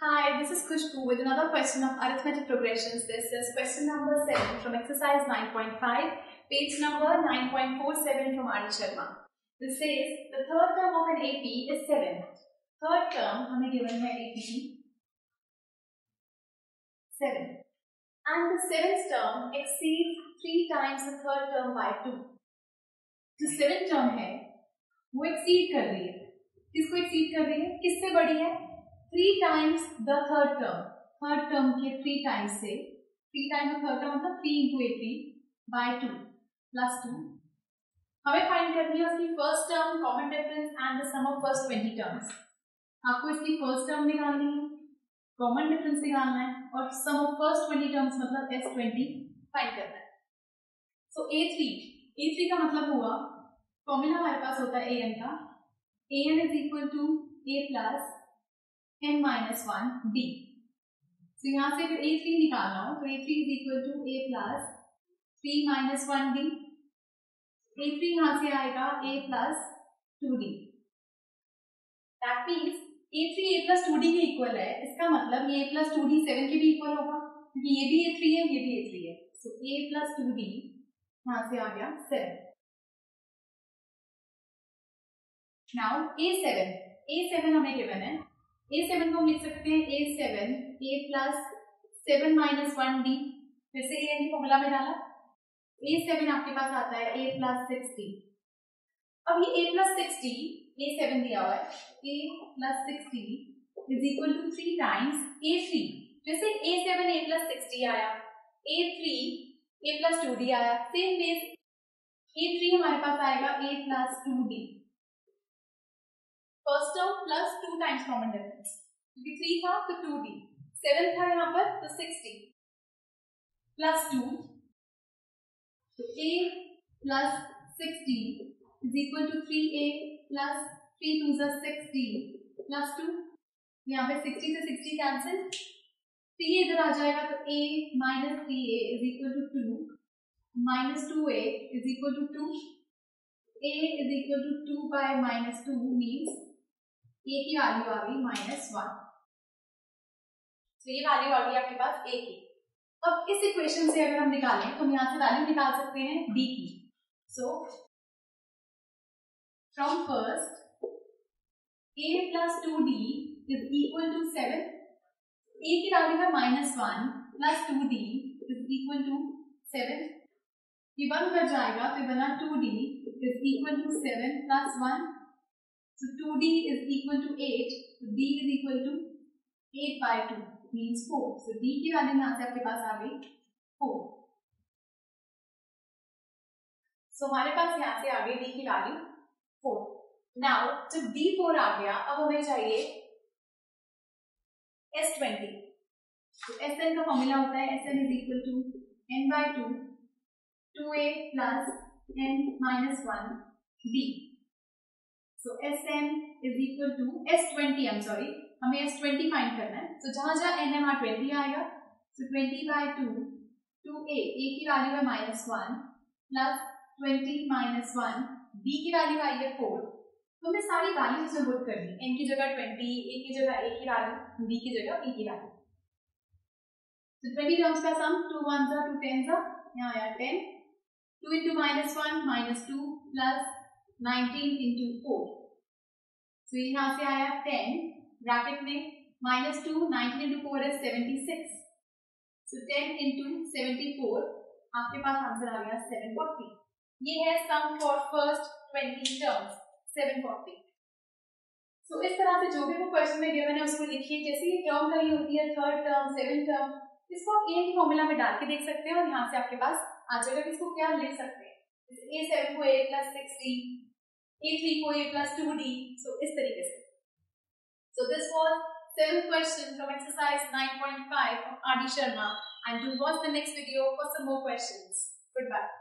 Hi, this is Khushbu with another question of arithmetic progressions. This is question number 7 from exercise 9.5, page number 9.47 from R.D. Sharma. This says the third term of an AP is 7. Third term हमें given है AP 7. And the seventh term exceeds 3 times the third term by 2. जो seventh term है वो exceed कर रही है. किसको exceed कर रही है? किससे बड़ी है? 3 times the third term. Third term के 3 times से 3 times the third term मतलब 3 into A3 by 2 plus 2. हमें फाइंड करनी है उसकी first term, common difference and the sum of first 20 terms. आपको इसकी फर्स्ट टर्म निकालनी है, कॉमन डिफरेंस निकालना है और सम ऑफ फर्स्ट 20 टर्म्स मतलब S20 फाइंड करना है. सो A3 का मतलब हुआ, फॉर्मूला हमारे पास होता है AN का. AN is equal to A plus n minus 1 d. तो यहाँ से अगर A3 निकालना हो तो A3 is equal to A plus 3 minus 1 d. A3 यहाँ से आएगा A plus 2d. That means A3 A plus 2d के इक्वल है. इसका मतलब ये A प्लस 2d 7 के भी इक्वल होगा क्योंकि ये भी A3 है, ये भी A3 है. सो A प्लस 2d यहाँ से आ गया 7. नाउ A7 हमें गिवन है. A7 को हम लिख सकते हैं A7 A plus 7 minus 1 d. फिर से AN की फॉर्मूला में डाला. A7 आपके पास आता है A प्लस 6d. अब ये A प्लस 6d A7 दिया हुआ है. A plus 6d is equal to 3 times A3. जैसे A7 A प्लस 6d आया, A3 A प्लस 2d आया. सेम वेज A3 हमारे पास आएगा A plus 2d. First term plus 2 times common difference, क्योंकि 3 था तो 2d, 7 था यहाँ पर तो 6d प्लस 2. तो A plus 6d is equal to 3A plus 3 2 जा 6d प्लस 2. यहाँ पे 60 से 60 कैंसिल, 3 इधर आ जाएगा तो A minus 3A is equal to 2 minus 2A is equal to 2. A is equal to 2 by minus 2 means A की value आ गई -1. तो ये वैल्यू आ गई आपके पास A की. अब इस इक्वेशन से अगर हम निकालें तो हम यहाँ से वैल्यू निकाल सकते हैं D की. So from first A plus 2D is equal to 7. A की वैल्यू है -1 plus 2D is equal to 7. ये 1 कर जाएगा तो ये बना 2D is equal to 7 plus 1. So 2d is equal to 8. So d is equal to 8 by 2 means 4. So d की value यहाँ से आपके पास आ गई 4. So हमारे पास यहाँ से आ गई d की वैल्यू 4. Now जब d 4 आ गया, अब हमें चाहिए S20. तो Sn का फॉर्मूला होता है Sn is equal to n by 2 2a plus n minus 1 d. So Sn is equal to S20. I'm sorry, हमें S20 फाइंड करना है. तो जहां जहां n है वहां 20 आएगा. So 20 by 2 2a की वैल्यू है -1 प्लस 20 minus 1 b की वैल्यू आई है 4. तो हमें सारी वैल्यू इसमें पुट करनी. n की जगह 20, a की जगह a की वैल्यू, b की जगह b की वैल्यू. तो 20 टर्म्स का सम 2 1 जा 2 10 जा, यहाँ आया 10. 2 into -1 -2 प्लस 19 into 4. So यहाँ से आया 10 ब्रैकेट में -2 19 into 4 is 76. So 10 into 74 आपके पास आंसर आ गया 740. ये है सम फॉर फर्स्ट 20 टर्म्स 740. So इस तरह से जो भी वो क्वेश्चन में गिवन है उसको लिखिए. जैसे ये टर्म कहीं होती है थर्ड टर्म, सेवन टर्म, इसको आप A की फॉर्मूला में डाल के देख सकते हैं और यहाँ से आपके पास आ जाएगा कि इसको क्या लिख सकते हैं. A7 को A प्लस 6D, A3 को A plus 2D. So इस तरीके से. So this was 7th question from exercise 9.5 of R.D. Sharma, and do watch the next video for some more questions. Goodbye.